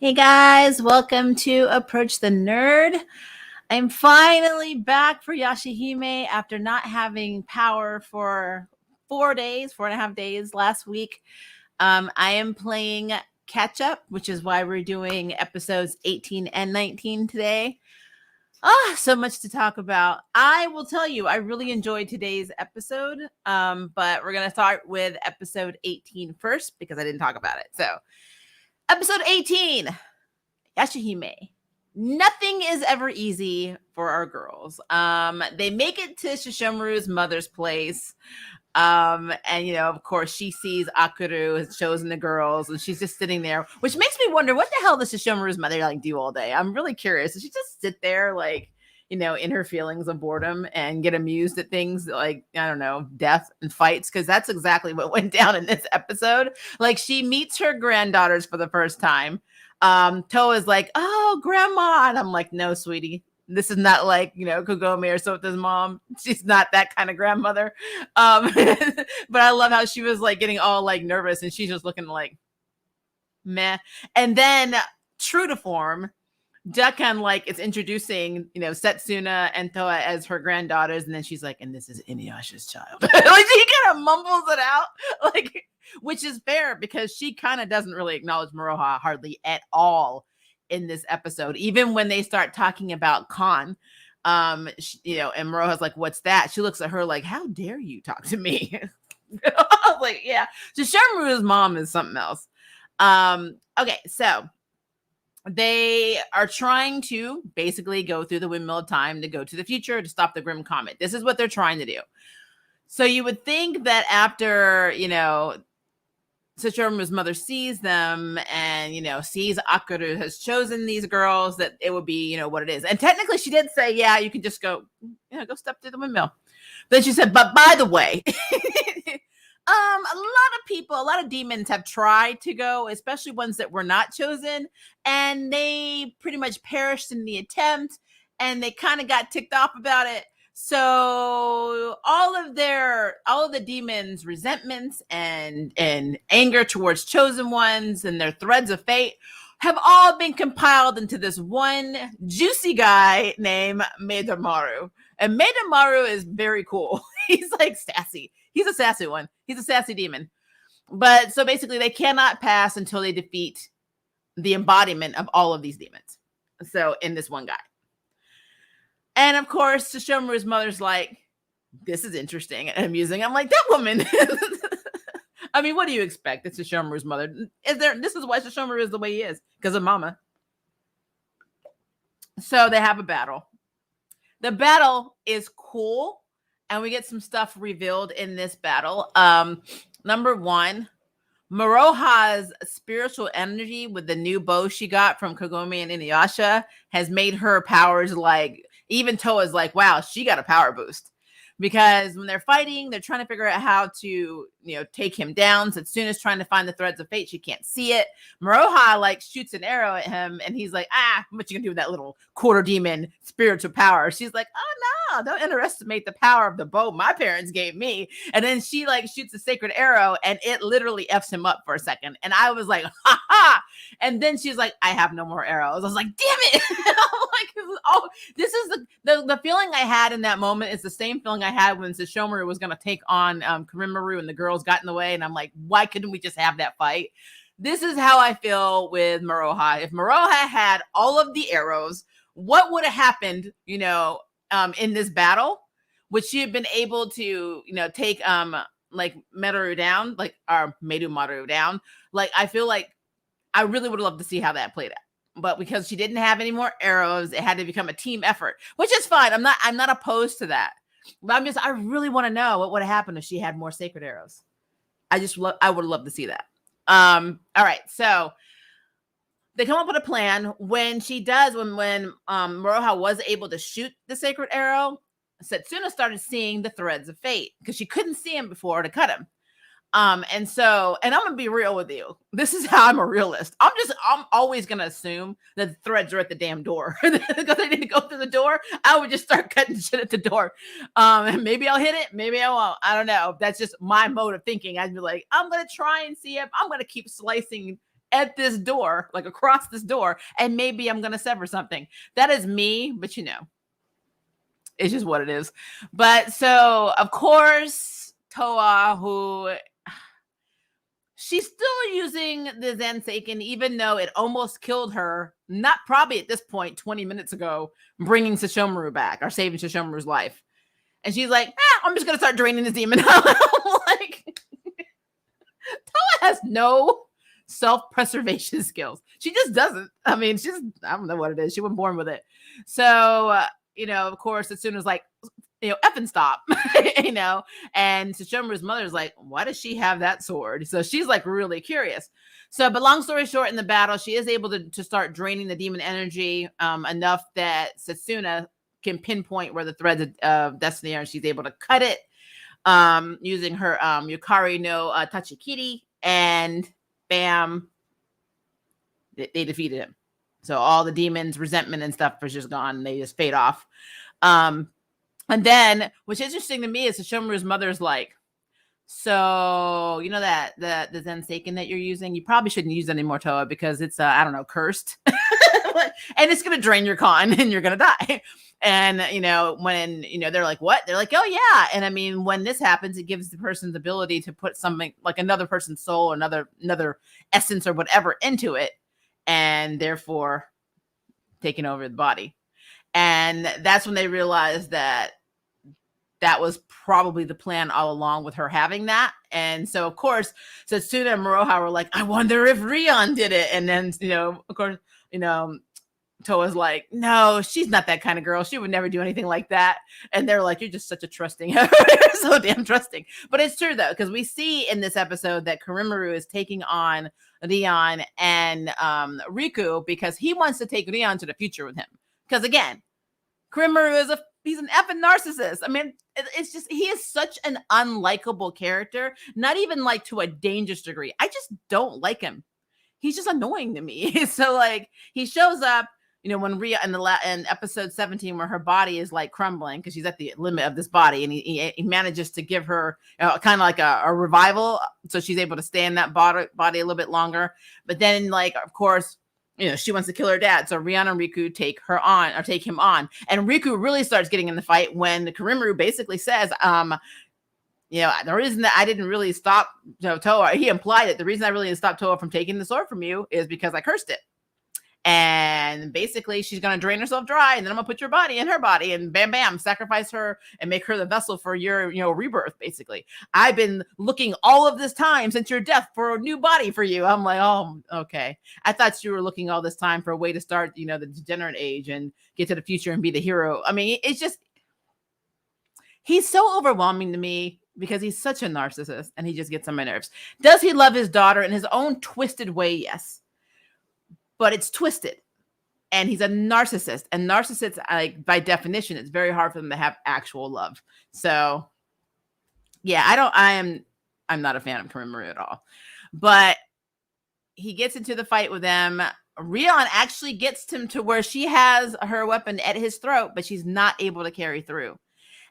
Hey guys, welcome to Approach the Nerd. I'm finally back for Yashahime after not having power for 4 days, 4.5 days last week. I am playing catch up, which is why we're doing episodes 18 and 19 today. So much to talk about. I will tell you, I really enjoyed today's episode, but we're going to start with episode 18 first because I didn't talk about it. So, episode 18. Yashahime. Nothing is ever easy for our girls. They make it to Shishomaru's mother's place. And of course, she sees Akuru has chosen the girls, and she's just sitting there, which makes me wonder what the hell does Shishomaru's mother do all day? I'm really curious. Does she just sit there in her feelings of boredom and get amused at things like, I don't know, death and fights? Because that's exactly what went down in this episode. Like, she meets her granddaughters for the first time. Toa's like, "Oh, grandma." And I'm like, "No, sweetie. This is not like, Kagome or Sota's mom. She's not that kind of grandmother." But I love how she was like getting all like nervous and she's just looking like meh. And then true to form, Dukan is introducing, Setsuna and Toa as her granddaughters, and then she's like, "And this is Inuyasha's child." Like, she kind of mumbles it out, which is fair because she kind of doesn't really acknowledge Moroha hardly at all in this episode. Even when they start talking about Khan, and Moroha's like, "What's that?" She looks at her like, "How dare you talk to me?" I was like, yeah. So Shermaru's mom is something else. Okay, so they are trying to basically go through the windmill of time to go to the future to stop the Grim Comet. This is what they're trying to do. So you would think that after, Sachiramu's mother sees them and, sees Akuru has chosen these girls, that it would be, what it is. And technically she did say, yeah, you can just go step through the windmill. Then she said, but by the way, a lot of demons have tried to go, especially ones that were not chosen, and they pretty much perished in the attempt, and they kind of got ticked off about it. So all of the demons' resentments and anger towards chosen ones and their threads of fate have all been compiled into this one juicy guy named Maidamaru. And Maidamaru is very cool. He's like sassy. He's a sassy one. He's a sassy demon. But so basically they cannot pass until they defeat the embodiment of all of these demons. So in this one guy. And of course, Shishomaru's mother's like, "This is interesting and amusing." I'm like, that woman. I mean, what do you expect? It's Shishomaru's mother. This is why Shishomaru is the way he is, because of Mama. So they have a battle. The battle is cool, and we get some stuff revealed in this battle. Number one, Moroha's spiritual energy with the new bow she got from Kagome and Inuyasha has made her powers even Toa's like, wow, she got a power boost. Because when they're fighting, they're trying to figure out how to, take him down. So Setsuna's trying to find the threads of fate. She can't see it. Moroha shoots an arrow at him, and he's like, what you gonna do with that little quarter demon spiritual power? She's like, oh no, don't underestimate the power of the bow my parents gave me. And then she shoots a sacred arrow, and it literally F's him up for a second. And I was like, ha ha. And then she's like, I have no more arrows. I was like, damn it. This is the feeling I had in that moment is the same feeling I had when Sesshomaru was going to take on Kurimaru and the girls got in the way. And I'm like, why couldn't we just have that fight? This is how I feel with Moroha. If Moroha had all of the arrows, what would have happened, in this battle? Would she have been able to, take Meru down, or Maidamaru down? I feel like I really would love to see how that played out. But because she didn't have any more arrows, it had to become a team effort, which is fine. I'm not opposed to that. But I really want to know what would have happened if she had more sacred arrows. I would love to see that. All right. So they come up with a plan. When Moroha was able to shoot the sacred arrow, Setsuna started seeing the threads of fate because she couldn't see him before to cut him. And I'm gonna be real with you. This is how I'm a realist. I'm always gonna assume that the threads are at the damn door because they didn't go through the door. I would just start cutting shit at the door. Maybe I'll hit it, maybe I won't. I don't know. That's just my mode of thinking. I'd be like, I'm gonna try and see if I'm gonna keep slicing at this door, like across this door, and maybe I'm going to sever something. That is me, but it's just what it is. But so, of course, Toa, who she's still using the Zansaken, even though it almost killed her, not probably at this point, 20 minutes ago, bringing Sesshomaru back or saving Sesshomaru's life. And she's like, I'm just going to start draining this demon. Like, Toa has no self-preservation skills. She just doesn't. I mean, I don't know what it is. She wasn't born with it. So, of course, as soon as like, F and stop, and Sesshomaru's mother's like, why does she have that sword? So she's like really curious. So, but long story short, in the battle, she is able to start draining the demon energy enough that Setsuna can pinpoint where the threads of destiny are, and she's able to cut it using her Yukari no Tachikiri, and bam, they defeated him. So all the demons, resentment and stuff was just gone, and they just fade off. And then, what's interesting to me is Sesshomaru's mother's like, so that the Zansaken that you're using, you probably shouldn't use it anymore, Toa, because it's I don't know, cursed, and it's gonna drain your con, and you're gonna die. And when they're like, what? They're like, oh yeah. And I mean, when this happens, it gives the person the ability to put something like another person's soul, another essence or whatever into it, and therefore taking over the body. And that's when they realized that was probably the plan all along with her having that. And so, of course, Setsuna and Miroha were like, I wonder if Rion did it. And then, of course, Toa's like, no, she's not that kind of girl. She would never do anything like that. And they're like, you're just such a trusting, you're so damn trusting. But it's true, though, because we see in this episode that Kurimaru is taking on Rion and Riku because he wants to take Rion to the future with him. Because again, Kurimaru he's an effing narcissist. I mean, it's just, he is such an unlikable character, not even like to a dangerous degree. I just don't like him. He's just annoying to me. So like he shows up, when Ria in episode 17, where her body is like crumbling because she's at the limit of this body, and he manages to give her kind of like a revival, so she's able to stay in that body a little bit longer. But then, like, of course, she wants to kill her dad. So Rion and Riku take him on. And Riku really starts getting in the fight when Kurimaru basically says, the reason that I didn't really stop Toa, he implied it. The reason I really didn't stop Toa from taking the sword from you is because I cursed it. And basically she's going to drain herself dry, and then I'm going to put your body in her body, and bam, bam, sacrifice her and make her the vessel for your, rebirth. Basically, I've been looking all of this time since your death for a new body for you. I'm like, oh, okay. I thought you were looking all this time for a way to start, the degenerate age and get to the future and be the hero. I mean, it's just, he's so overwhelming to me because he's such a narcissist, and he just gets on my nerves. Does he love his daughter in his own twisted way? Yes. But it's twisted, and he's a narcissist, and narcissists, like, by definition, it's very hard for them to have actual love. So yeah, I'm not a fan of Kurimaru at all, but he gets into the fight with them. Rion actually gets him to where she has her weapon at his throat, but she's not able to carry through.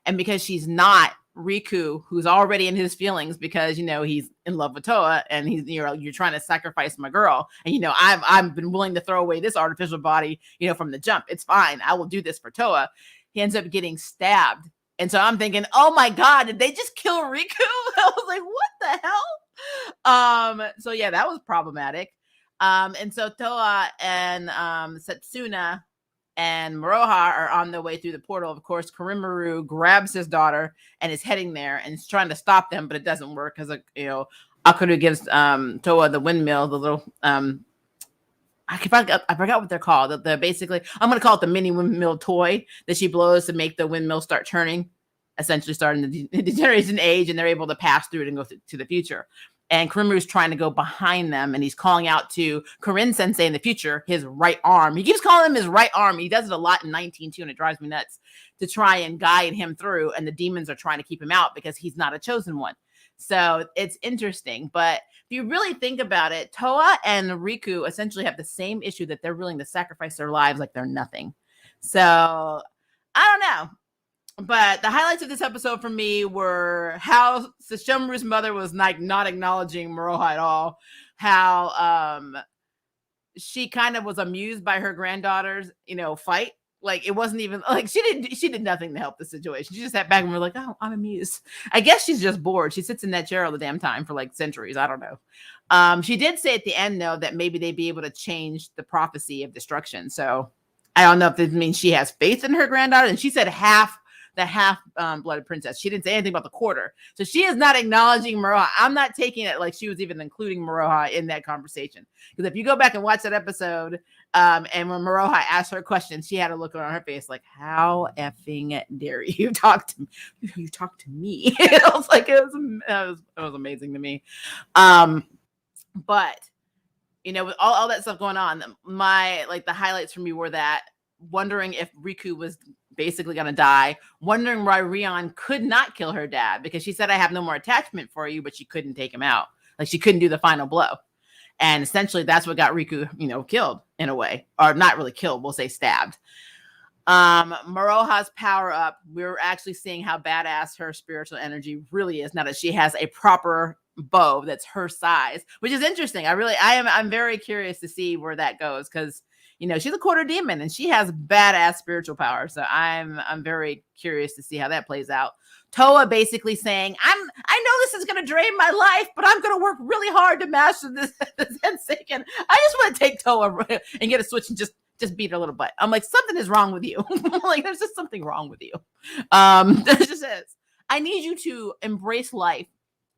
And because she's not, Riku, who's already in his feelings because he's in love with Toa, and he's you're trying to sacrifice my girl, and I've been willing to throw away this artificial body from the jump. It's fine, I will do this for Toa. He ends up getting stabbed, and so I'm thinking, oh my god, did they just kill Riku? I was like, what the hell? So yeah, that was problematic. And so Toa and Setsuna and Miroha are on their way through the portal. Of course, Kurimaru grabs his daughter and is heading there and is trying to stop them, but it doesn't work because Akuru gives Toa the windmill, the little I forgot what they're called. The basically, I'm going to call it the mini windmill toy that she blows to make the windmill start turning, essentially starting the degeneration age, and they're able to pass through it and go to the future. And Kurimaru's trying to go behind them, and he's calling out to Kurin Sensei in the future, his right arm. He keeps calling him his right arm. He does it a lot in 19 too, and it drives me nuts, to try and guide him through. And the demons are trying to keep him out because he's not a chosen one. So it's interesting. But if you really think about it, Toa and Riku essentially have the same issue, that they're willing to sacrifice their lives like they're nothing. So I don't know. But the highlights of this episode for me were how Sesshomaru's mother was like not acknowledging Miroha at all. How she kind of was amused by her granddaughter's, fight. Like, it wasn't even like she did nothing to help the situation. She just sat back and was like, oh, I'm amused. I guess she's just bored. She sits in that chair all the damn time for like centuries. I don't know. She did say at the end, though, that maybe they'd be able to change the prophecy of destruction. So I don't know if this means she has faith in her granddaughter. And she said the half-blooded princess. She didn't say anything about the quarter. So she is not acknowledging Maroha. I'm not taking it like she was even including Maroha in that conversation. Because if you go back and watch that episode, and when Maroha asked her question, she had a look on her face like, how effing dare you talk to me? You talk to me. It was like, it was amazing to me. But with all that stuff going on, the highlights for me were that wondering if Riku was basically going to die, wondering why Rion could not kill her dad, because she said, I have no more attachment for you, but she couldn't take him out. Like, she couldn't do the final blow. And essentially that's what got Riku, killed in a way, or not really killed. We'll say stabbed. Maroha's power up. We're actually seeing how badass her spiritual energy really is now that she has a proper bow that's her size, which is interesting. I'm very curious to see where that goes, because she's a quarter demon and she has badass spiritual power. So I'm very curious to see how that plays out. Toa basically saying, I know this is going to drain my life, but I'm going to work really hard to master this Zenseikun. I just want to take Toa and get a switch and just beat her little butt. I'm like, something is wrong with you. Like, there's just something wrong with you. There just is. I need you to embrace life.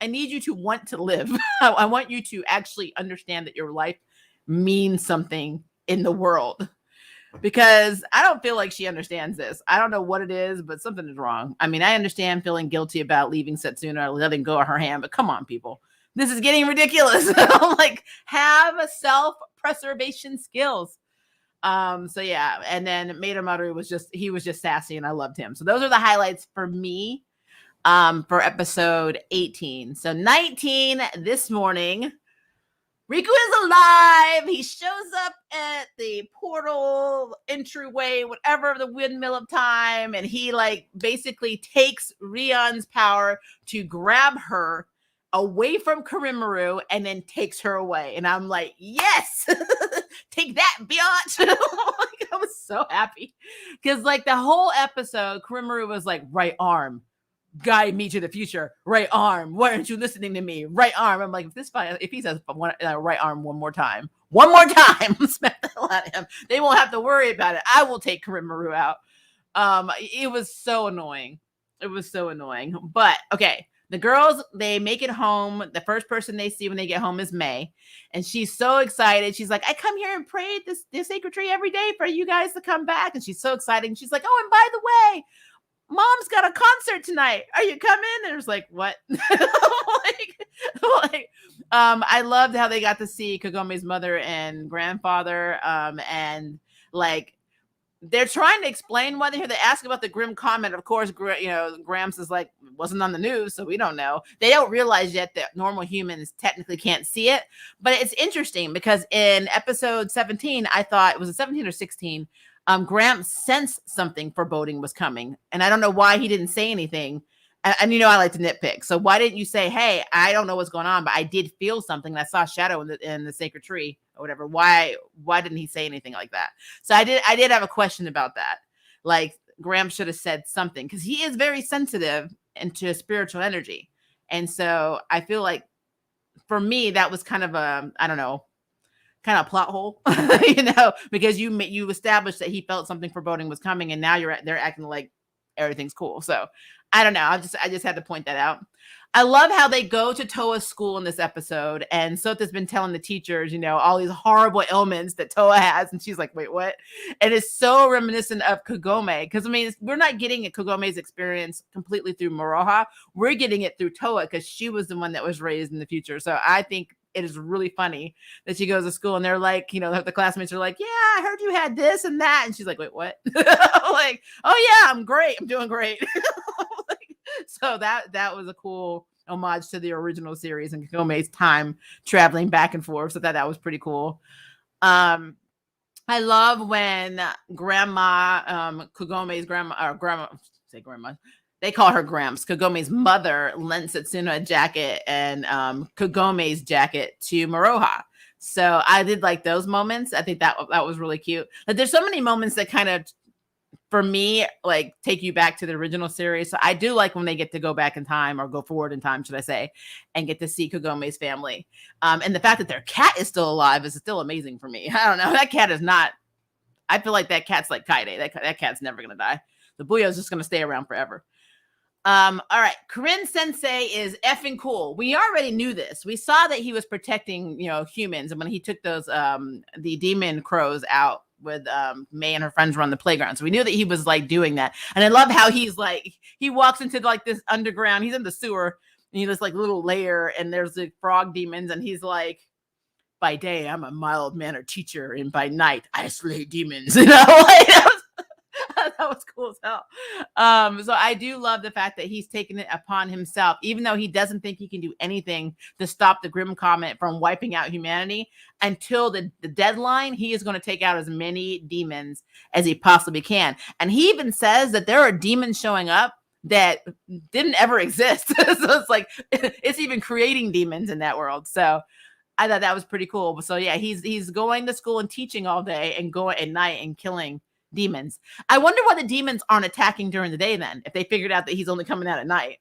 I need you to want to live. I want you to actually understand that your life means something in the world, because I don't feel like she understands this. I don't know what it is, but something is wrong. I mean, I understand feeling guilty about leaving Setsuna or letting go of her hand, but come on, people. This is getting ridiculous. Like, have self-preservation skills. So yeah, and then Maidamaru was just sassy and I loved him. So those are the highlights for me for episode 18. So 19, this morning, Riku is alive. He shows up at the portal entryway, whatever, the windmill of time, and he basically takes Rion's power to grab her away from Karimaru and then takes her away. And I'm like, yes, take that, biatch. I was so happy because the whole episode, Karimaru was like, right arm, guide me to the future. Right arm. Why aren't you listening to me? Right arm. I'm like, if he says right arm one more time, smack the hell out of him. They won't have to worry about it. I will take Karimaru out. It was so annoying. But okay. The girls, they make it home. The first person they see when they get home is May. And she's so excited. She's like, I come here and pray at this sacred tree every day for you guys to come back. And she's so excited. And she's like, oh, and by the way, Mom's got a concert tonight. Are you coming? And it was like, what? I loved how they got to see Kagome's mother and grandfather. And they're trying to explain why they're here. They ask about the Grim comment. Of course, Gramps is like, wasn't on the news, so we don't know. They don't realize yet that normal humans technically can't see it. But it's interesting because in episode 17, I thought, it was 17 or 16, Gramps sensed something foreboding was coming. And I don't know why he didn't say anything. And I like to nitpick. So why didn't you say, hey, I don't know what's going on, but I did feel something. And I saw a shadow in the sacred tree or whatever. Why didn't he say anything like that? So I did have a question about that. Like, Graham should have said something because he is very sensitive into spiritual energy. And so I feel like for me, that was kind of a, I don't know, kind of plot hole, because you established that he felt something foreboding was coming. And now they're acting like everything's cool. So I don't know. I just had to point that out. I love how they go to Toa's school in this episode, and Sota's been telling the teachers, all these horrible ailments that Toa has, and she's like, wait, what? And it's so reminiscent of Kagome, because we're not getting Kagome's experience completely through Maroha. We're getting it through Toa because she was the one that was raised in the future. So I think it is really funny that she goes to school and they're like, the classmates are like, yeah, I heard you had this and that. And she's like, wait, what? Like, oh yeah, I'm great. I'm doing great. So that was a cool homage to the original series and Kagome's time traveling back and forth. So that was pretty cool. I love when Kagome's grandma, they call her Gramps. Kagome's mother lent Setsuna a jacket and Kagome's jacket to Maroha So I did like those moments. I think that was really cute. Like, there's so many moments that kind of, for me, like take you back to the original series. So I do like when they get to go back in time, or go forward in time, should I say, and get to see Kagome's family. And the fact that their cat is still alive is still amazing for me. I don't know. That cat is not, I feel like that cat's like Kaide. That cat's never going to die. The Buyo's just going to stay around forever. All right. Corinne Sensei is effing cool. We already knew this. We saw that he was protecting, humans. And when he took those, the demon crows out with May and her friends were on the playground. So we knew that he was like doing that. And I love how he's like, he walks into like this underground, he's in the sewer, and he this like little lair, and there's the frog demons. And he's like, by day, I'm a mild-mannered teacher, and by night, I slay demons. That was cool as hell. So I do love the fact that he's taken it upon himself, even though he doesn't think he can do anything to stop the Grim Comet from wiping out humanity. Until the deadline, he is going to take out as many demons as he possibly can. And he even says that there are demons showing up that didn't ever exist. So it's like, it's even creating demons in that world. So I thought that was pretty cool. So yeah, he's going to school and teaching all day, and going at night and killing demons. I wonder why the demons aren't attacking during the day then, if they figured out that he's only coming out at night,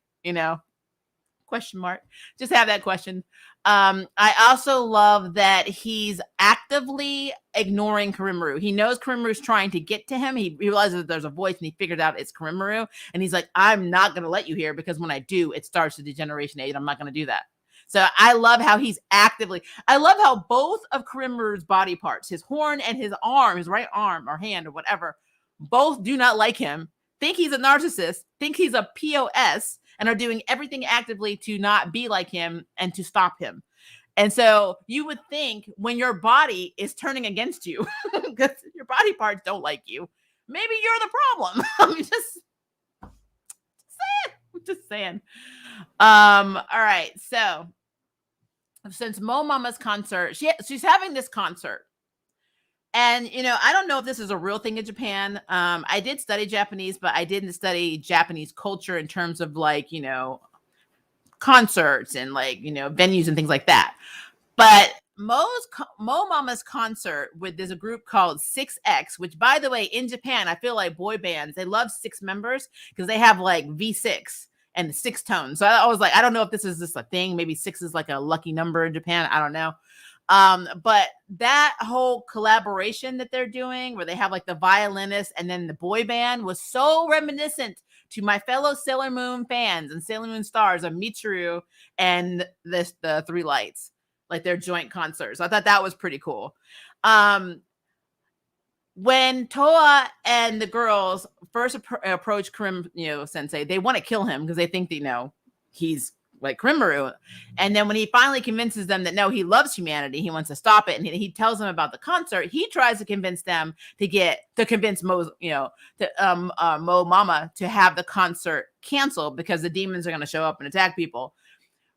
question mark. Just have that question. I also love that he's actively ignoring Karimaru. He knows Karimaru's trying to get to him. He realizes that there's a voice, and he figured out it's Karimaru, and he's like, I'm not going to let you here, because when I do, it starts the degeneration age. I'm not going to do that. So I love how he's actively, I love how both of Karimaru's body parts, his horn and his arm, his right arm or hand or whatever, both do not like him, think he's a narcissist, think he's a POS, and are doing everything actively to not be like him and to stop him. And so you would think, when your body is turning against you, because your body parts don't like you, maybe you're the problem. I'm just saying. All right. So since Mo Mama's concert, she's having this concert. And, I don't know if this is a real thing in Japan. I did study Japanese, but I didn't study Japanese culture in terms of like, concerts and like, venues and things like that. But Mo Mama's concert there's a group called 6X, which, by the way, in Japan, I feel like boy bands, they love 6 members because they have like V6 and 6 tones. So I was like, I don't know if this is just a thing. Maybe 6 is like a lucky number in Japan. I don't know. But that whole collaboration that they're doing, where they have like the violinist and then the boy band, was so reminiscent to my fellow Sailor Moon fans and Sailor Moon stars of Mitsuru and the Three Lights, like their joint concerts. I thought that was pretty cool. When Toa and the girls first approach Sensei, they want to kill him because they think that, he's like Karimaru. And then when he finally convinces them that no, he loves humanity, he wants to stop it, and he tells them about the concert, he tries to convince them to convince Mo Mama to have the concert canceled because the demons are going to show up and attack people.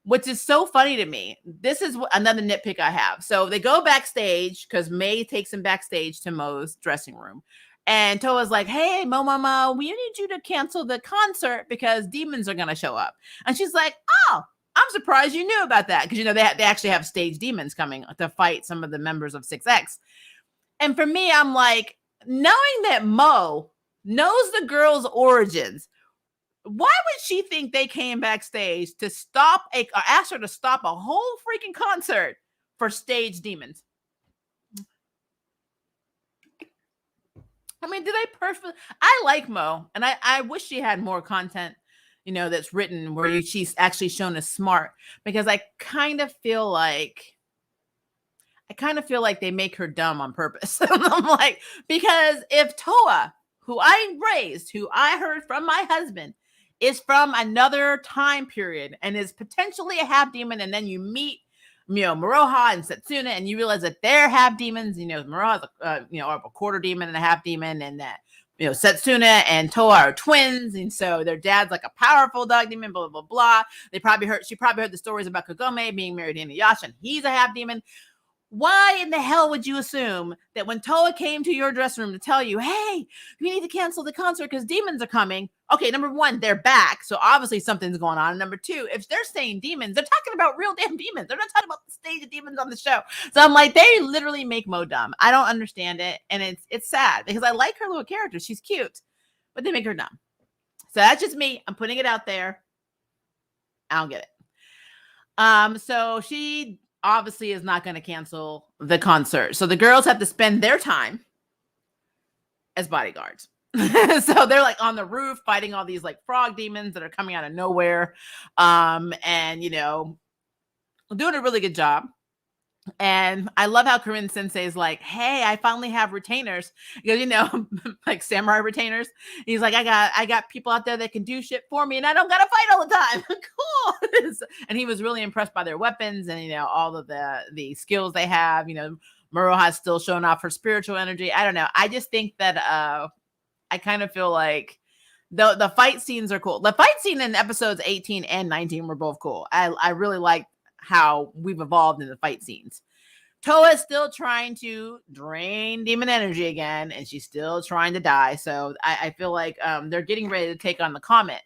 Which is so funny to me. This is another nitpick I have. So they go backstage because May takes him backstage to Mo's dressing room. And Toa's like, hey, Mo Mama, we need you to cancel the concert because demons are going to show up. And she's like, oh, I'm surprised you knew about that. Because, they actually have stage demons coming to fight some of the members of 6X. And for me, I'm like, knowing that Mo knows the girl's origins, why would she think they came backstage to ask her to stop a whole freaking concert for stage demons? I mean, do they perfectly? I like Mo, and I wish she had more content, that's written where she's actually shown as smart, because I kind of feel like they make her dumb on purpose. I'm like, because if Toa, who I raised, who I heard from my husband, is from another time period and is potentially a half demon, and then you meet, Miroha and Setsuna, and you realize that they're half demons. Miroha's a quarter demon and a half demon, and that Setsuna and Toa are twins, and so their dad's like a powerful dog demon. Blah blah blah. She probably heard the stories about Kagome being married to Inuyasha, and he's a half demon. Why in the hell would you assume that when Toa came to your dressing room to tell you, hey, we need to cancel the concert because demons are coming? Okay, number one, they're back. So obviously something's going on. And number two, if they're saying demons, they're talking about real damn demons. They're not talking about the stage of demons on the show. So I'm like, they literally make Mo dumb. I don't understand it. And it's sad because I like her little character. She's cute, but they make her dumb. So that's just me. I'm putting it out there. I don't get it. So she obviously is not going to cancel the concert. So the girls have to spend their time as bodyguards. So they're like on the roof fighting all these like frog demons that are coming out of nowhere. And doing a really good job. And I love how Corinne Sensei is like, hey, I finally have retainers. Because, like samurai retainers. He's like, I got people out there that can do shit for me and I don't got to fight all the time. Cool. And he was really impressed by their weapons and, all of the skills they have. Muroha's still showing off her spiritual energy. I don't know. I just think that I kind of feel like the fight scenes are cool. The fight scene in episodes 18 and 19 were both cool. I really liked how we've evolved in the fight scenes. Toa is still trying to drain demon energy again, and she's still trying to die. So I feel like they're getting ready to take on the comet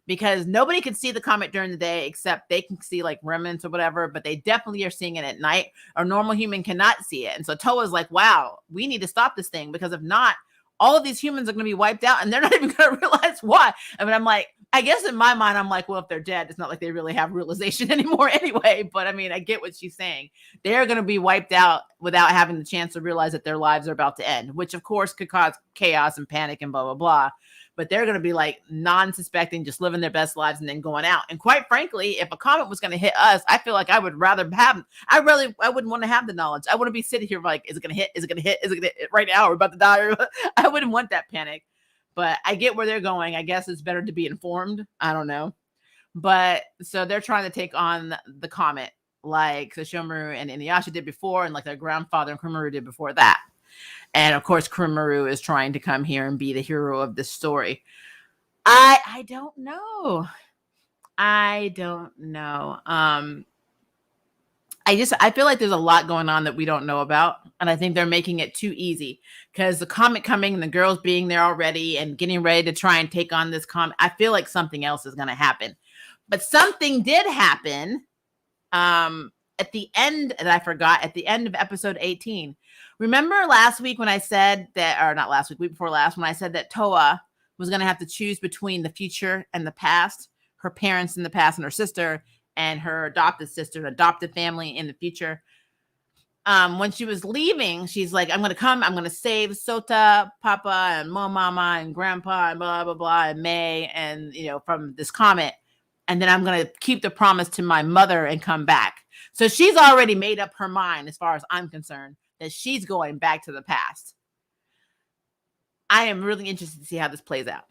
because nobody can see the comet during the day except they can see like remnants or whatever, but they definitely are seeing it at night. A normal human cannot see it. And so Toa's like, wow, we need to stop this thing because if not, all of these humans are going to be wiped out and they're not even going to realize why. I mean, I'm like, I guess in my mind, I'm like, well, if they're dead, it's not like they really have realization anymore anyway. But I mean, I get what she's saying. They're going to be wiped out without having the chance to realize that their lives are about to end, which of course could cause chaos and panic and blah, blah, blah. But they're going to be like non-suspecting, just living their best lives and then going out. And quite frankly, if a comet was going to hit us, I feel like I would rather have, I wouldn't want to have the knowledge. I wouldn't be sitting here like, is it going to hit? Is it going to hit? Is it going to hit right now? We're about to die. I wouldn't want that panic. But I get where they're going. I guess it's better to be informed. I don't know. But so they're trying to take on the comet like Sesshomaru and Inuyasha did before, and like their grandfather and Kurimaru did before that. And of course, Kurimaru is trying to come here and be the hero of this story. I don't know. I don't know. I feel like there's a lot going on that we don't know about. And I think they're making it too easy because the comet coming and the girls being there already and getting ready to try and take on this comet. I feel like something else is going to happen, but something did happen at the end. And I forgot at the end of episode 18. Remember last week when I said that, or not last week, week before last, when I said that Toa was going to have to choose between the future and the past, her parents in the past and her sister, and her adopted sister, an adopted family in the future. When she was leaving, she's like, I'm going to save Sota, Papa, and Mama, and Grandpa, and blah, blah, blah, and May, and, from this comet. And then I'm going to keep the promise to my mother and come back. So she's already made up her mind, as far as I'm concerned, that she's going back to the past. I am really interested to see how this plays out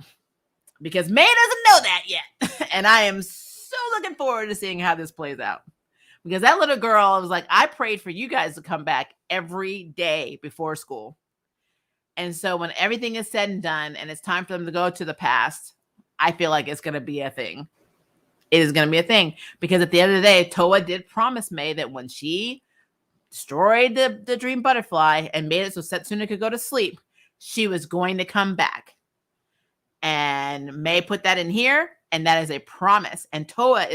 because May doesn't know that yet. And I am so looking forward to seeing how this plays out because that little girl was like, I prayed for you guys to come back every day before school. And so when everything is said and done and it's time for them to go to the past, I feel like it's going to be a thing. It is going to be a thing because at the end of the day, Toa did promise May that when she destroyed the dream butterfly and made it so Setsuna could go to sleep, she was going to come back. And May put that in here, and that is a promise. And Toa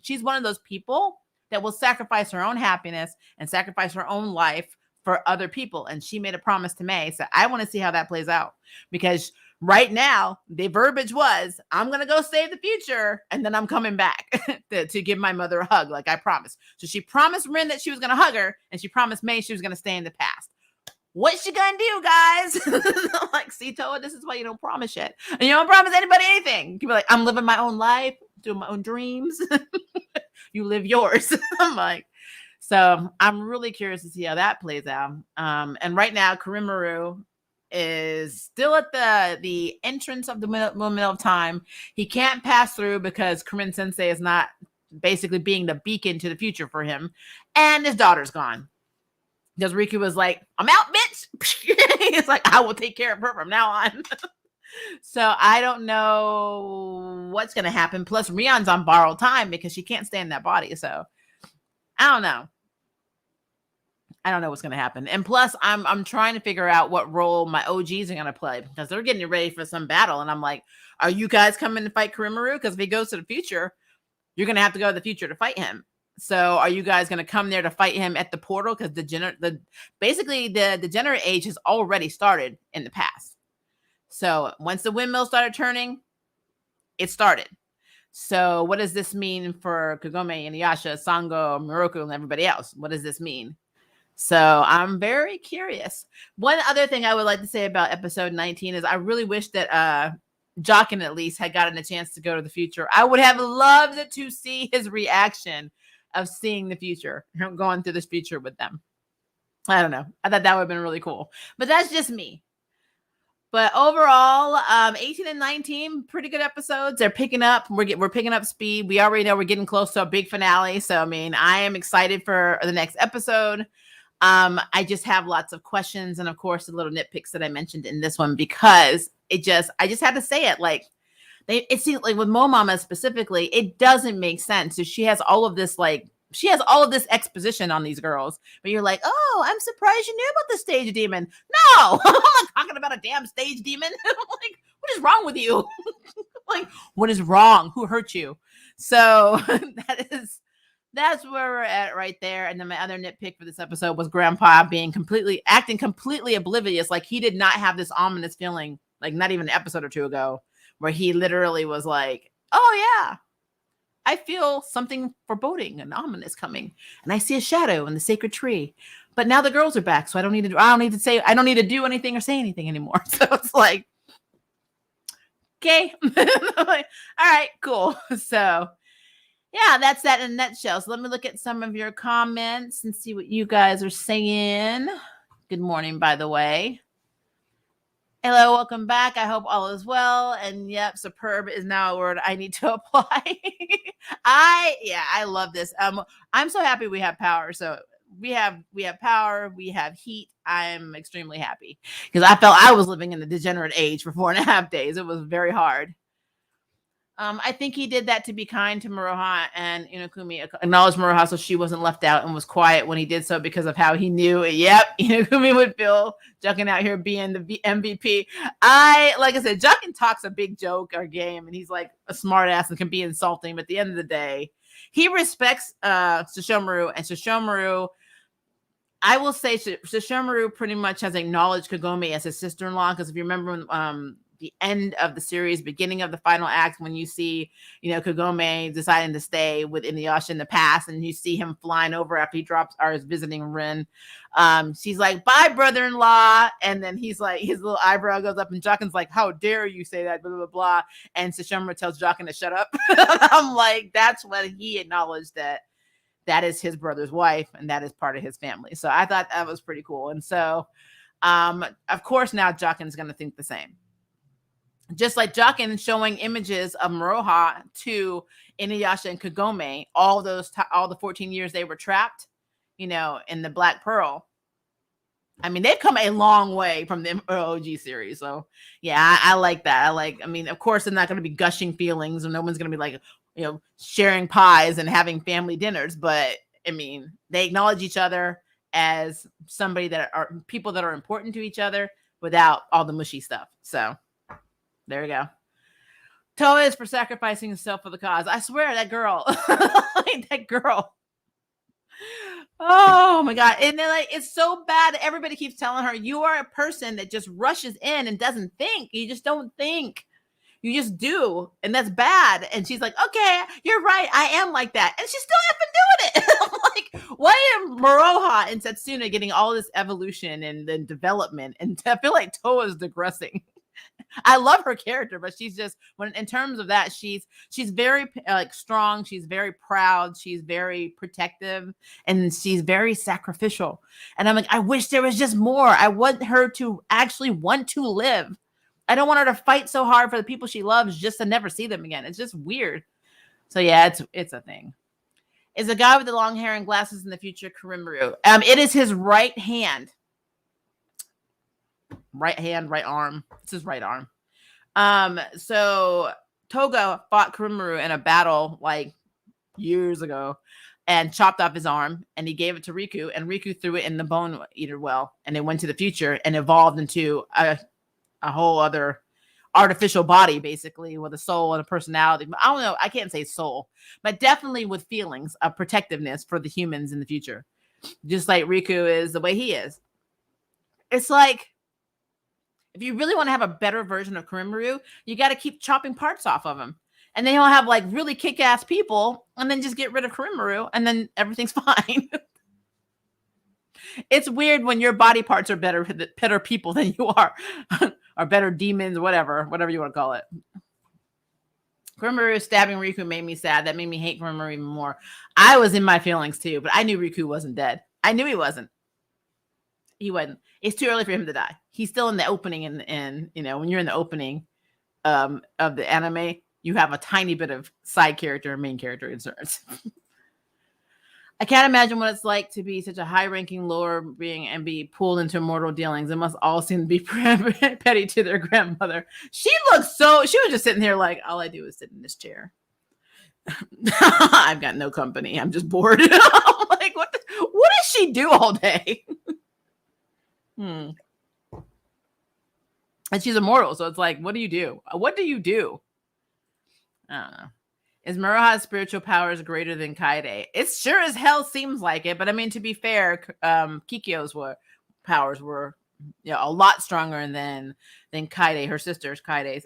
she's one of those people that will sacrifice her own happiness and sacrifice her own life for other people. And she made a promise to May. So I want to see how that plays out because right now the verbiage was, I'm going to go save the future and then I'm coming back to give my mother a hug like I promised. So she promised Rin that she was going to hug her and she promised May she was going to stay in the past. What's she gonna do, guys? I'm like, see, Toa, this is why you don't promise shit. And you don't promise anybody anything. You be like, I'm living my own life, doing my own dreams. You live yours. I'm like, so I'm really curious to see how that plays out. And right now, Kurimaru is still at the entrance of the moment of time. He can't pass through because Corinne Sensei is not basically being the beacon to the future for him. And his daughter's gone. Because Riku was like, I'm out, bitch. He's like, I will take care of her from now on. So I don't know what's going to happen. Plus, Rion's on borrowed time because she can't stay in that body. So I don't know. I don't know what's going to happen. And plus, I'm trying to figure out what role my OGs are going to play because they're getting ready for some battle. And I'm like, are you guys coming to fight Kurimaru? Because if he goes to the future, you're going to have to go to the future to fight him. So are you guys going to come there to fight him at the portal? Because basically the degenerate age has already started in the past. So once the windmill started turning, it started. So what does this mean for Kagome, Inuyasha, Sango, Miroku, and everybody else? What does this mean? So I'm very curious. One other thing I would like to say about episode 19 is I really wish that Jockin at least had gotten a chance to go to the future. I would have loved to see his reaction of seeing the future, going through this future with them. I don't know. I thought that would have been really cool. But that's just me. But overall, 18 and 19, pretty good episodes. They're picking up. We're picking up speed. We already know we're getting close to a big finale. So, I mean, I am excited for the next episode. I just have lots of questions and, of course, the little nitpicks that I mentioned in this one because I just had to say it. Like, it seems like with Momama specifically, it doesn't make sense. So she has all of this exposition on these girls, but you're like, oh, I'm surprised you knew about the stage demon. No, I'm not talking about a damn stage demon. Like, what is wrong with you? Like, what is wrong? Who hurt you? So that's where we're at right there. And then my other nitpick for this episode was Grandpa acting completely oblivious. Like he did not have this ominous feeling, like not even an episode or two ago, where he literally was like, oh yeah, I feel something foreboding and ominous coming. And I see a shadow in the sacred tree. But now the girls are back. So I don't need to do anything or say anything anymore. So it's like, okay. All right, cool. So yeah, that's that in a nutshell. So let me look at some of your comments and see what you guys are saying. Good morning, by the way. Hello, welcome back. I hope all is well. And yep, superb is now a word I need to apply. I love this. I'm so happy we have power. So we have power, we have heat. I'm extremely happy because I felt I was living in the degenerate age for 4.5 days. It was very hard. I think he did that to be kind to Miroha, and Inokumi acknowledged Miroha so she wasn't left out and was quiet when he did so because of how he knew, Inokumi would feel Juckin out here being the MVP. Like I said, Juckin talks a big joke or game, and he's like a smart ass and can be insulting, but at the end of the day, he respects Sesshomaru, and Sesshomaru, I will say Sesshomaru pretty much has acknowledged Kagome as his sister-in-law, because if you remember the end of the series, beginning of the final act, when you see, Kagome deciding to stay with Inuyasha in the past, and you see him flying over after he drops or is visiting Rin. She's like, bye, brother-in-law. And then he's like, his little eyebrow goes up, and Jockin's like, how dare you say that, blah, blah, blah. And Sesshomaru tells Jockin to shut up. I'm like, that's when he acknowledged that is his brother's wife, and that is part of his family. So I thought that was pretty cool. And so, of course, now Jockin's going to think the same. Just like Jockin showing images of Miroha to Inuyasha and Kagome, all the 14 years they were trapped, in the Black Pearl. I mean, they've come a long way from the OG series. So yeah, I like that. Of course, they're not going to be gushing feelings, and no one's going to be like, sharing pies and having family dinners. But I mean, they acknowledge each other as somebody that are people that are important to each other without all the mushy stuff. So there we go. Toa is for sacrificing himself for the cause. I swear, that girl, that girl. Oh my God. And then it's so bad. Everybody keeps telling her, you are a person that just rushes in and doesn't think. You just don't think. You just do. And that's bad. And she's like, okay, you're right. I am like that. And she's still effing doing it. I'm like, why are Miroha and Setsuna getting all this evolution and then development? And I feel like Toa's digressing. I love her character, but she's just, in terms of that, she's very strong. She's very proud. She's very protective, and she's very sacrificial. And I'm like, I wish there was just more. I want her to actually want to live. I don't want her to fight so hard for the people she loves just to never see them again. It's just weird. So yeah, it's a thing. Is the guy with the long hair and glasses in the future Kurimaru? It is his right hand. Right hand, right arm. It's his right arm. So Toga fought Kurimaru in a battle like years ago, and chopped off his arm, and he gave it to Riku, and Riku threw it in the bone eater well, and it went to the future and evolved into a whole other artificial body, basically, with a soul and a personality. I don't know, I can't say soul, but definitely with feelings of protectiveness for the humans in the future, just like Riku is the way he is. It's like, if you really want to have a better version of Kurimaru, you got to keep chopping parts off of him. And then you'll have like really kick-ass people, and then just get rid of Kurimaru, and then everything's fine. It's weird when your body parts are better people than you are, or better demons, whatever you want to call it. Kurimaru stabbing Riku made me sad. That made me hate Kurimaru even more. I was in my feelings too, but I knew Riku wasn't dead. I knew he wasn't. He wasn't. It's too early for him to die. He's still in the opening, and when you're in the opening of the anime, you have a tiny bit of side character and main character inserts. I can't imagine what it's like to be such a high-ranking lower being and be pulled into mortal dealings. It must all seem to be petty to their grandmother. She was just sitting here like, all I do is sit in this chair. I've got no company. I'm just bored. I'm like, what does she do all day? And she's immortal, so it's like, what do you do? What do you do? I don't know. Is Moroha's spiritual powers greater than Kaede? It sure as hell seems like it, but I mean, to be fair, Kikyo's powers were a lot stronger than Kaede, her sister's Kaide's,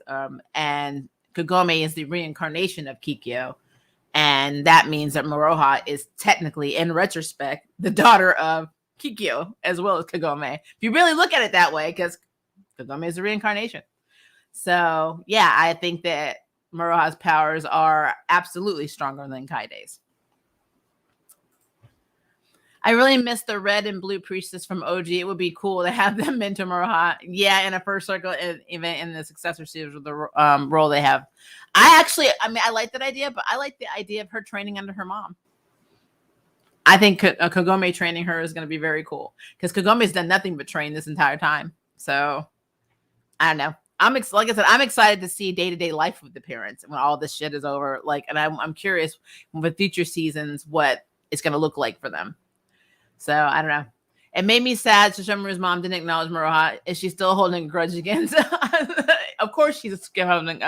and Kagome is the reincarnation of Kikyo, and that means that Moroha is technically, in retrospect, the daughter of Kikyo as well as Kagome. If you really look at it that way, because Kagome is the reincarnation. So yeah, I think that Moroha's powers are absolutely stronger than Kaide's. I really miss the red and blue priestess from OG. It would be cool to have them mentor Moroha. Yeah, in a first circle event in the successor series with the role they have. I like that idea, but I like the idea of her training under her mom. I think Kagome training her is going to be very cool, because Kagome's done nothing but train this entire time. So I don't know. Like I said, I'm excited to see day-to-day life with the parents when all this shit is over. Like, and I'm curious with future seasons what it's going to look like for them. So I don't know. It made me sad. Shishomaru's mom didn't acknowledge Moroha. Is she still holding a grudge against? Of course she's holding.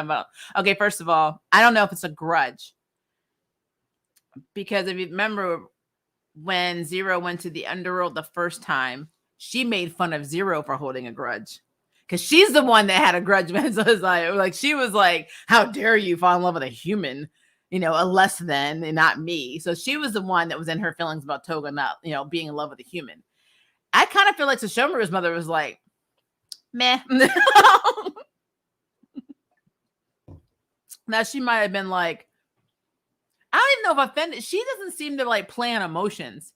Okay, first of all, I don't know if it's a grudge, because if you remember when Zero went to the underworld the first time, she made fun of Zero for holding a grudge. Because she's the one that had a grudge. So it's like she was like, how dare you fall in love with a human, a less than, and not me. So she was the one that was in her feelings about Toga not, being in love with a human. I kind of feel like Shishomaru's mother was like, meh. Now she might have been like, I don't even know if offended. She doesn't seem to like play on emotions.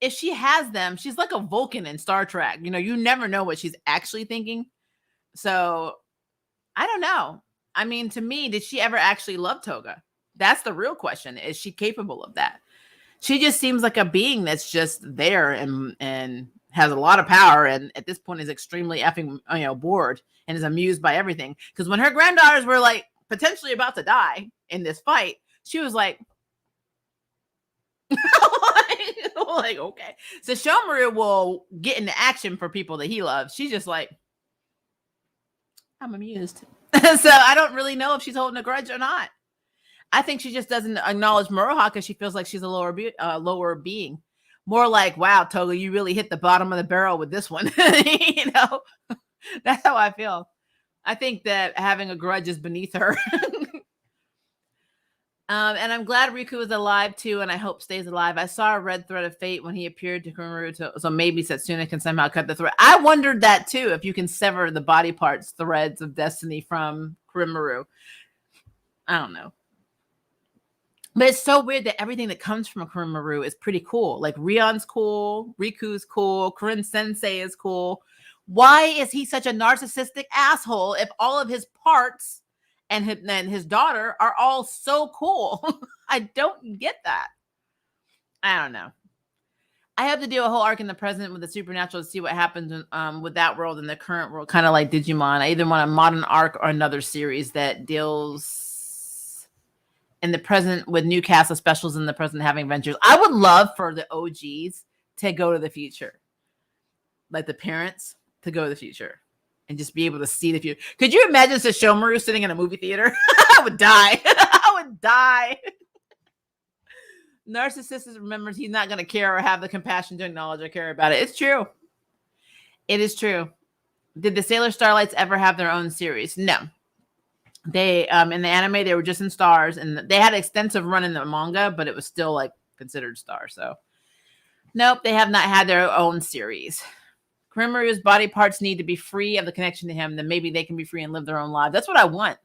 If she has them, she's like a Vulcan in Star Trek. You never know what she's actually thinking. So I don't know. I mean, to me, did she ever actually love Toga? That's the real question. Is she capable of that? She just seems like a being that's just there and has a lot of power, and at this point is extremely effing bored and is amused by everything. Because when her granddaughters were like potentially about to die in this fight, she was like, like, okay. So Shomaru will get into action for people that he loves. She's just like, I'm amused. So I don't really know if she's holding a grudge or not. I think she just doesn't acknowledge Moroha because she feels like she's a lower being. More like, wow, Toga, you really hit the bottom of the barrel with this one. That's how I feel. I think that having a grudge is beneath her. And I'm glad Riku is alive too, and I hope stays alive. I saw a red thread of fate when he appeared to Kurimaru, so maybe Setsuna can somehow cut the thread. I wondered that too, if you can sever the body parts, threads of destiny from Kurimaru. I don't know. But it's so weird that everything that comes from Kurimaru is pretty cool. Like Rion's cool, Riku's cool, Kurin Sensei is cool. Why is he such a narcissistic asshole if all of his parts and his daughter are all so cool? I don't get that. I don't know. I have to do a whole arc in the present with the supernatural to see what happens with that world and the current world, kind of like Digimon. I either want a modern arc or another series that deals in the present with new cast of specials in the present having adventures. I would love for the OGs to go to the future, like the parents to go to the future and just be able to see the future. Could you imagine Yashahime sitting in a movie theater? I would die. I would die. Narcissist remembers he's not going to care or have the compassion to acknowledge or care about it. It's true. It is true. Did the Sailor Starlights ever have their own series? No. They in the anime they were just in stars, and they had an extensive run in the manga, but it was still like considered star. So nope, they have not had their own series. Kurimaru's body parts need to be free of the connection to him, then maybe they can be free and live their own lives. That's what I want.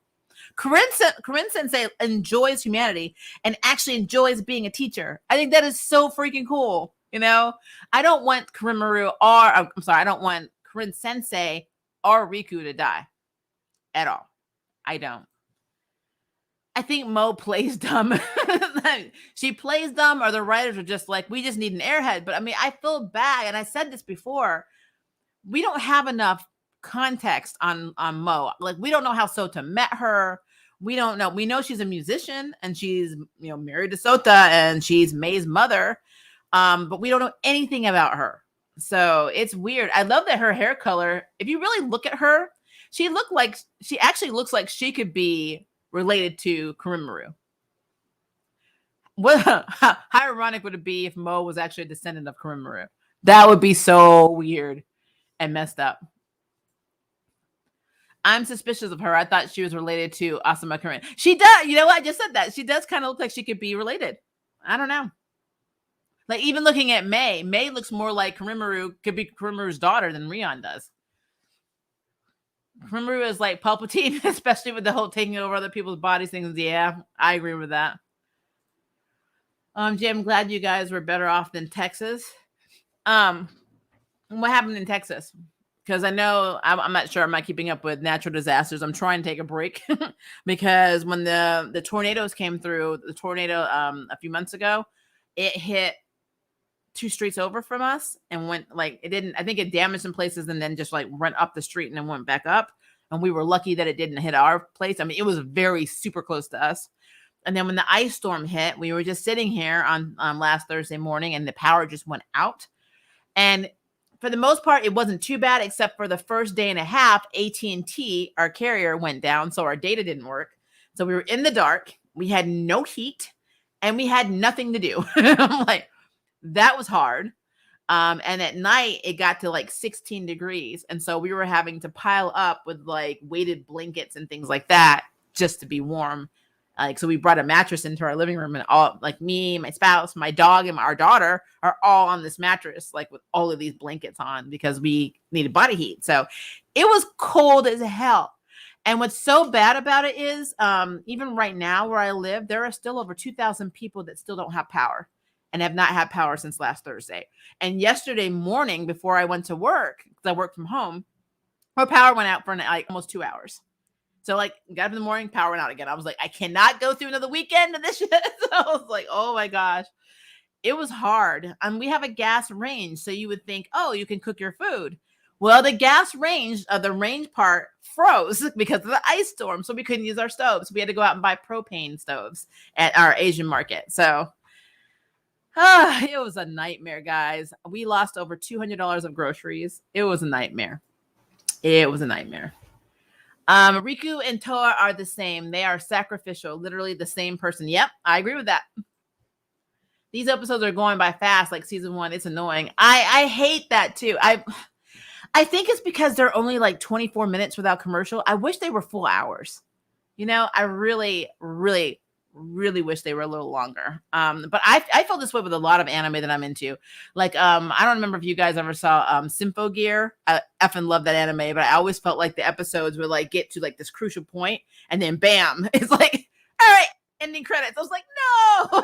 Corinne Sensei enjoys humanity and actually enjoys being a teacher. I think that is so freaking cool. You know, I don't want I don't want Corinne Sensei or Riku to die at all. I don't. I think Mo plays dumb. She plays dumb, or the writers are just like, we just need an airhead. But I mean, I feel bad, and I said this before. We don't have enough context on Mo. Like, we don't know how Sota met her. We don't know. We know she's a musician, and she's married to Sota, and she's Mei's mother. But we don't know anything about her. So it's weird. I love that her hair color. If you really look at her, she actually looks like she could be related to Kurimaru. How ironic would it be if Mo was actually a descendant of Kurimaru? That would be so weird and messed up. I'm suspicious of her. I thought she was related to Asuma Corinne. She does. You know what? I just said that. She does kind of look like she could be related. I don't know. Like, even looking at Mei looks more like Kurimaru, could be Kurimaru's daughter than Rion does. Kurimaru is like Palpatine, especially with the whole taking over other people's bodies things. Yeah, I agree with that. Jay, I'm glad you guys were better off than Texas. What happened in Texas? Because I know I'm not sure. I'm not keeping up with natural disasters. I'm trying to take a break because when the tornadoes came through, the tornado a few months ago, it hit 2 streets over from us and went like it didn't. I think it damaged some places and then just like went up the street and then went back up. And we were lucky that it didn't hit our place. I mean, it was very super close to us. And then when the ice storm hit, we were just sitting here on last Thursday morning, and the power just went out. And for the most part, it wasn't too bad, except for the first day and a half, AT&T, our carrier, went down, so our data didn't work. So we were in the dark. We had no heat, and we had nothing to do. I'm like, that was hard. And at night, it got to like 16 degrees. And so we were having to pile up with like weighted blankets and things like that just to be warm. Like, so we brought a mattress into our living room, and all like me, my spouse, my dog, and our daughter are all on this mattress, like with all of these blankets on because we needed body heat. So it was cold as hell. And what's so bad about it is even right now where I live, there are still over 2,000 people that still don't have power and have not had power since last Thursday. And yesterday morning before I went to work, because I work from home, our power went out for like almost 2 hours. So like got up in the morning, power went out again. I was like, I cannot go through another weekend of this shit. So I was like, oh my gosh. It was hard. And we have a gas range. So you would think, oh, you can cook your food. Well, the gas range, the range part froze because of the ice storm. So we couldn't use our stoves. We had to go out and buy propane stoves at our Asian market. So it was a nightmare, guys. We lost over $200 of groceries. It was a nightmare. It was a nightmare. Riku and Toa are the same. They are sacrificial, literally the same person. Yep, I agree with that. These episodes are going by fast, like season 1. It's annoying. I hate that too. I think it's because they're only like 24 minutes without commercial. I wish they were full hours. You know, I really, really, really wish they were a little longer. But I feel this way with a lot of anime that I'm into. Like, I don't remember if you guys ever saw Symphogear. I effing love that anime, but I always felt like the episodes would like get to like this crucial point and then bam, it's like, all right, ending credits. I was like, no.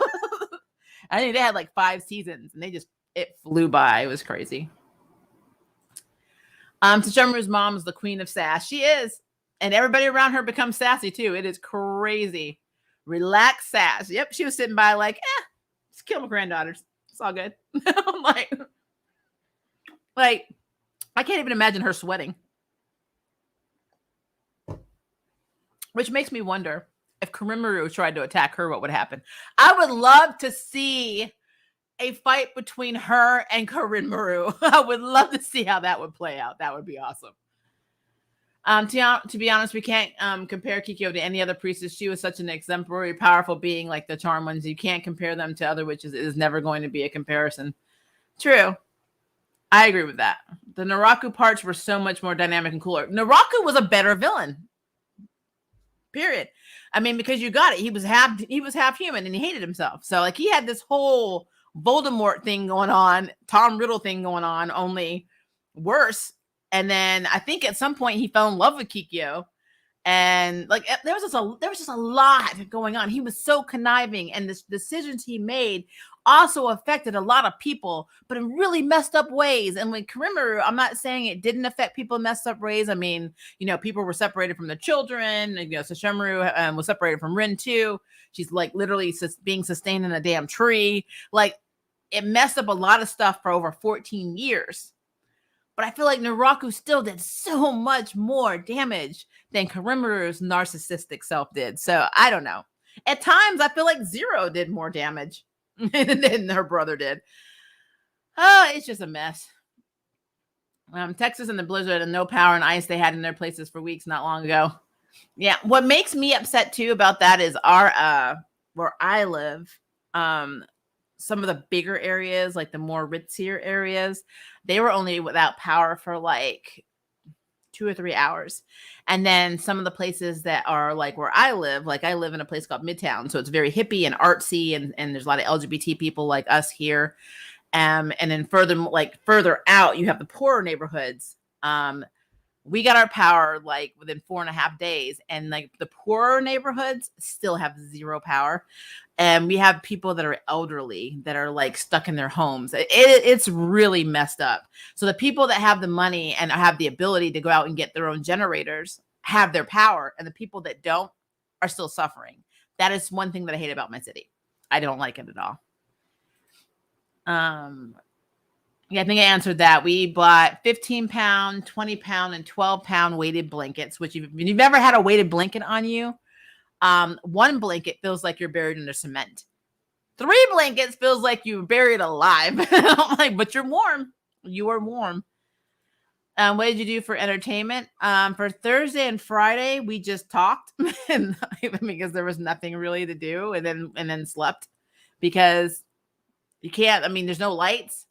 I think they had like 5 seasons and it flew by. It was crazy. Tashomaru's mom is the queen of sass. She is. And everybody around her becomes sassy too. It is crazy. Relax sass. Yep. She was sitting by like, just kill my granddaughters. It's all good. I'm like, I can't even imagine her sweating. Which makes me wonder, if Kurimaru tried to attack her, what would happen? I would love to see a fight between her and Kurimaru. I would love to see how that would play out. That would be awesome. To be honest, we can't compare Kikyo to any other priestess. She was such an exemplary, powerful being, like the charm ones. You can't compare them to other witches. It is never going to be a comparison. True. I agree with that. The Naraku parts were so much more dynamic and cooler. Naraku was a better villain. Period. I mean, because you got it. He was half human and he hated himself. So like he had this whole Voldemort thing going on, Tom Riddle thing going on, only worse. And then I think at some point he fell in love with Kikyo. And like there was just a lot going on. He was so conniving, and the decisions he made also affected a lot of people, but in really messed up ways. And with Kurimaru, I'm not saying it didn't affect people in messed up ways. I mean, people were separated from their children. Sesshomaru was separated from Rin too. She's like literally being sustained in a damn tree. Like it messed up a lot of stuff for over 14 years. But I feel like Naraku still did so much more damage than Kurimaru's narcissistic self did. So I don't know. At times, I feel like Zero did more damage than her brother did. Oh, it's just a mess. Texas and the blizzard and no power and ice they had in their places for weeks not long ago. Yeah, what makes me upset too about that is where I live, some of the bigger areas, like the more ritzier areas, they were only without power for like 2 or 3 hours. And then some of the places that are like where I live in a place called Midtown. So it's very hippie and artsy, and there's a lot of LGBT people like us here. And then further out, you have the poorer neighborhoods. We got our power like within 4.5 days, and like the poorer neighborhoods still have zero power. And we have people that are elderly that are like stuck in their homes. It's really messed up. So the people that have the money and have the ability to go out and get their own generators have their power, and the people that don't are still suffering. That is one thing that I hate about my city. I don't like it at all. Yeah, I think I answered that. We bought 15-pound, 20-pound, and 12-pound weighted blankets, which if you've never had a weighted blanket on you, one blanket feels like you're buried under cement. 3 blankets feels like you're buried alive. I'm like, but you're warm. You are warm. What did you do for entertainment? For Thursday and Friday, we just talked because there was nothing really to do, and then slept because you can't. I mean, there's no lights.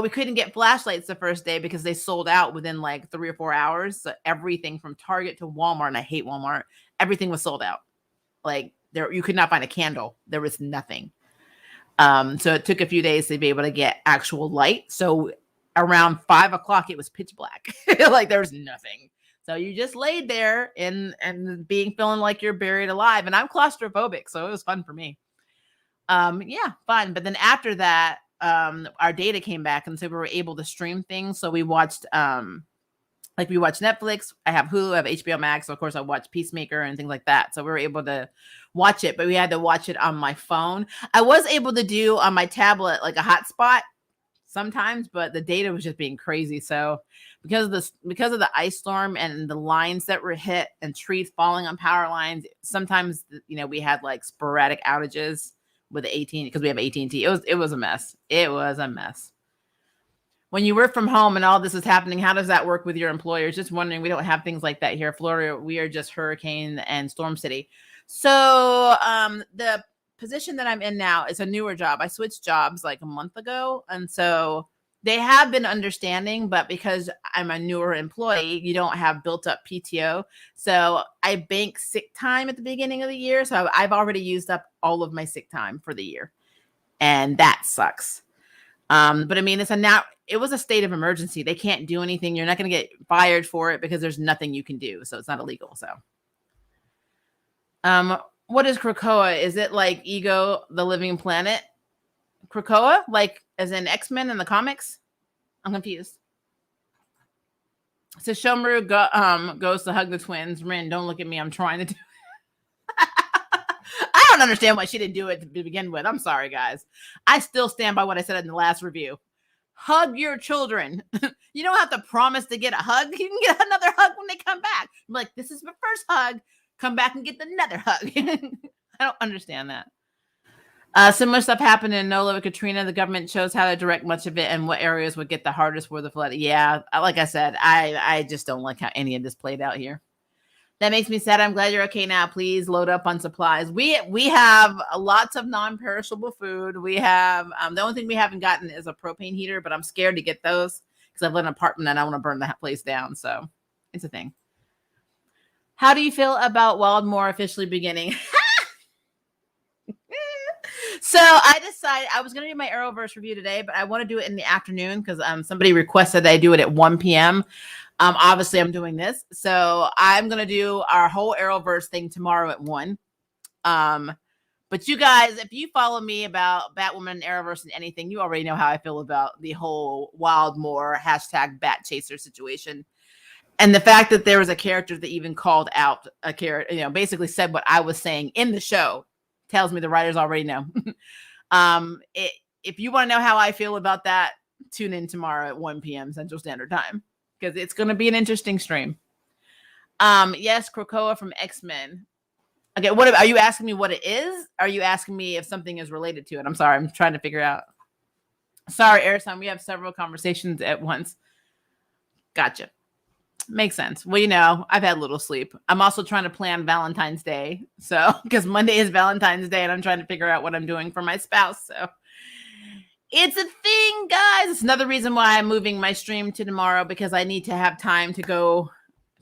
We couldn't get flashlights the first day because they sold out within like 3 or 4 hours. So everything from Target to Walmart, and I hate Walmart, everything was sold out. Like you could not find a candle. There was nothing. So it took a few days to be able to get actual light. So around 5 o'clock, it was pitch black. Like there was nothing. So you just laid there and feeling like you're buried alive. And I'm claustrophobic, so it was fun for me. Yeah, fun. But then after that, our data came back, and so we were able to stream things. So we watched we watched Netflix. I have Hulu, I have HBO Max. So of course I watched Peacemaker and things like that. So we were able to watch it, but we had to watch it on my phone. I was able to do on my tablet like a hotspot sometimes, but the data was just being crazy. So because of the ice storm and the lines that were hit and trees falling on power lines, sometimes we had like sporadic outages with the AT&T because we have AT&T. It was a mess. It was a mess. When you work from home and all this is happening, how does that work with your employers? Just wondering. We don't have things like that here. Florida, we are just hurricane and storm city. So the position that I'm in now is a newer job. I switched jobs like a month ago. And so they have been understanding, but because I'm a newer employee, you don't have built up PTO. So I bank sick time at the beginning of the year. So I've already used up all of my sick time for the year. And that sucks. But I mean, it was a state of emergency. They can't do anything. You're not going to get fired for it because there's nothing you can do. So it's not illegal. So, what is Krakoa? Is it like Ego, the Living Planet? Krakoa, like as in X-Men in the comics? I'm confused. So Shomaru goes to hug the twins. Rin, don't look at me. I'm trying to do I don't understand why she didn't do it to begin with. I'm sorry, guys. I still stand by what I said in the last review. Hug your children. You don't have to promise to get a hug. You can get another hug when they come back. I'm like, this is my first hug. come back and get another hug. I don't understand that. Similar stuff happened in Nola with Katrina. The government chose how to direct much of it and what areas would get the hardest for the flood. Yeah, like I said, I just don't like how any of this played out here. That makes me sad. I'm glad you're okay now. Please load up on supplies. We have lots of non-perishable food. We have the only thing we haven't gotten is a propane heater, but I'm scared to get those because I live in an apartment and I want to burn that place down. So it's a thing. How do you feel about Wildmore officially beginning? So I decided I was going to do my Arrowverse review today, but I want to do it in the afternoon because somebody requested that I do it at 1 p.m. Obviously, I'm doing this. So I'm going to do our whole Arrowverse thing tomorrow at 1. But you guys, if you follow me about Batwoman and Arrowverse and anything, you already know how I feel about the whole Wildmore # Bat Chaser situation. And the fact that there was a character that even called out a character, basically said what I was saying in the show tells me the writers already know. If you want to know how I feel about that, tune in tomorrow at 1 p.m. Central Standard Time because it's going to be an interesting stream. Yes, Krakoa from X-Men. Okay, are you asking me what it is? Are you asking me if something is related to it? I'm sorry, I'm trying to figure out. Sorry, Airson, we have several conversations at once. Gotcha. Makes sense. Well, I've had little sleep. I'm also trying to plan Valentine's Day. So, because Monday is Valentine's Day and I'm trying to figure out what I'm doing for my spouse. So, it's a thing, guys. It's another reason why I'm moving my stream to tomorrow because I need to have time to go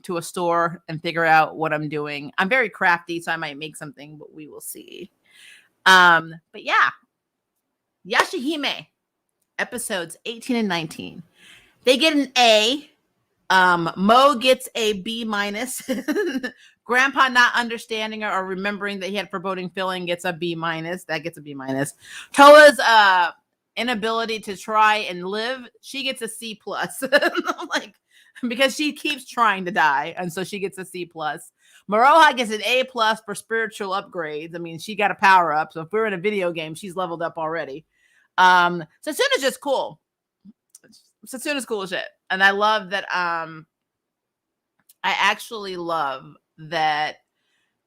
to a store and figure out what I'm doing. I'm very crafty, so I might make something, but we will see. But yeah, Yashahime, episodes 18 and 19. They get an A. Mo gets a B-. Grandpa not understanding or remembering that he had foreboding feeling gets a B-. That gets a B-. Toa's inability to try and live, she gets a C+. Like, because she keeps trying to die, and so she gets a C+. Maroha gets an A+ for spiritual upgrades. I mean, she got a power up, so if we're in a video game, she's leveled up already. Satsuna's just cool. Satsuna's cool as shit. And I love that I actually love that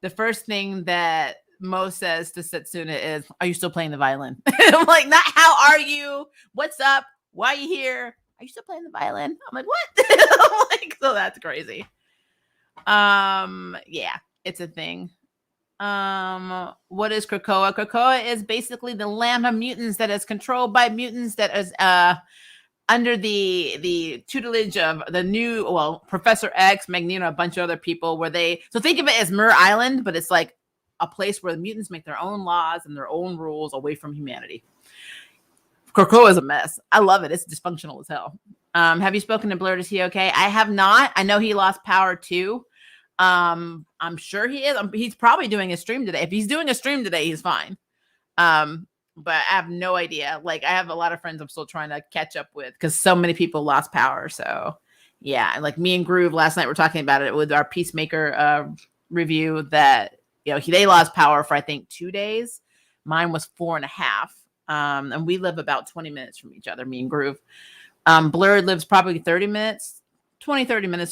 the first thing that Mo says to Satsuna is, "Are you still playing the violin?" I'm like, not how are you? What's up? Why are you here? Are you still playing the violin? I'm like, what? I'm like, so that's crazy. Yeah, it's a thing. What is Krakoa? Krakoa is basically the land of mutants that is controlled by mutants that is under the tutelage of the new, Professor X, Magneto, a bunch of other people so think of it as Mir Island, but it's like a place where the mutants make their own laws and their own rules away from humanity. Krakoa is a mess. I love it. It's dysfunctional as hell. Have you spoken to Blurred? Is he okay? I have not. I know he lost power too. I'm sure he is. He's probably doing a stream today. If he's doing a stream today, he's fine. But I have no idea. Like, I have a lot of friends I'm still trying to catch up with because so many people lost power. So, yeah. Like me and Groove last night, we're talking about it with our Peacemaker review that, they lost power for, I think, 2 days. Mine was 4.5. And we live about 20 minutes from each other, me and Groove. Blurred lives probably 30 minutes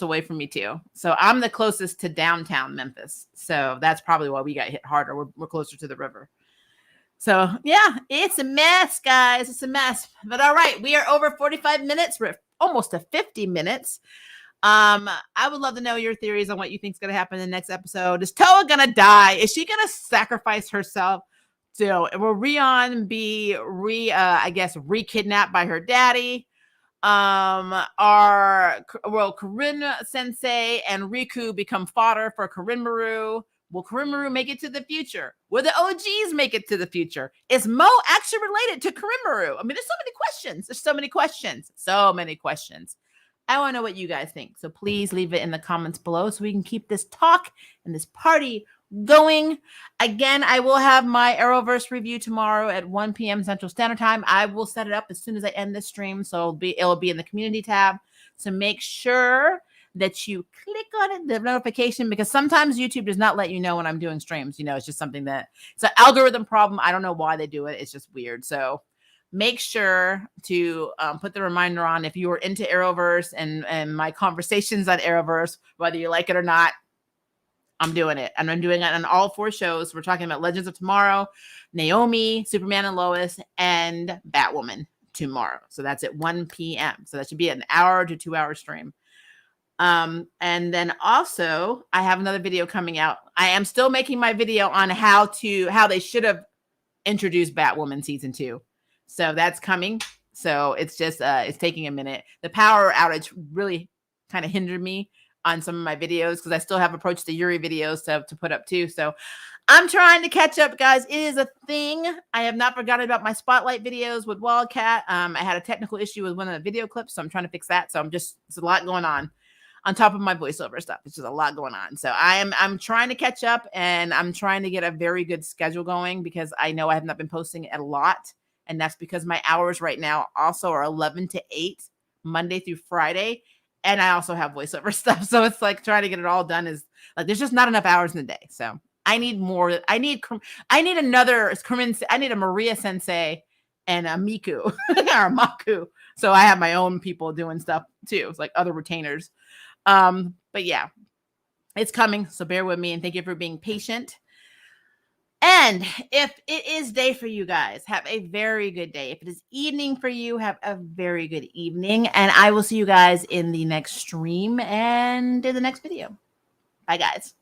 away from me too. So I'm the closest to downtown Memphis. So that's probably why we got hit harder. We're closer to the river. So, yeah, it's a mess, guys. It's a mess. But all right, we are over 45 minutes. We're almost to 50 minutes. I would love to know your theories on what you think is going to happen in the next episode. Is Toa going to die? Is she going to sacrifice herself? So will Rion be re-kidnapped by her daddy? Will Corinne Sensei and Riku become fodder for Corinne-Maru? Will Corinne-Maru make it to the future? Will the OGs make it to the future? Is Mo actually related to Corinne-Maru? I mean, there's so many questions. So many questions. I want to know what you guys think. So please leave it in the comments below so we can keep this talk and this party going. Again, I will have my Arrowverse review tomorrow at 1 p.m. Central Standard Time. I will set it up as soon as I end this stream. So it'll be in the community tab. So make sure that you click on it, the notification, because sometimes YouTube does not let you know when I'm doing streams. It's just something it's an algorithm problem. I don't know why they do it. It's just weird. So make sure to put the reminder on if you are into Arrowverse and my conversations on Arrowverse, whether you like it or not. I'm doing it. And I'm doing it on all 4 shows. We're talking about Legends of Tomorrow, Naomi, Superman and Lois, and Batwoman tomorrow. So that's at 1 p.m. So that should be an hour to 2-hour stream. And then also I have another video coming out. I am still making my video on how they should have introduced Batwoman season 2. So that's coming. So it's just it's taking a minute. The power outage really kind of hindered me on some of my videos because I still have approached the Yuri videos to put up too. So I'm trying to catch up, guys. It is a thing. I have not forgotten about my spotlight videos with Wildcat. I had a technical issue with one of the video clips, so I'm trying to fix that. So it's a lot going on top of my voiceover stuff. It's just a lot going on. So I'm trying to catch up, and I'm trying to get a very good schedule going because I know I have not been posting a lot. And that's because my hours right now also are 11 to 8, Monday through Friday. And I also have voiceover stuff. So it's like trying to get it all done is like, there's just not enough hours in the day. So I need more. I need another, I need a Maria Sensei and a Miku or a Maku. So I have my own people doing stuff too. It's like other retainers. But yeah, it's coming. So bear with me and thank you for being patient. And if it is day for you guys, have a very good day. If it is evening for you, have a very good evening. And I will see you guys in the next stream and in the next video. Bye, guys.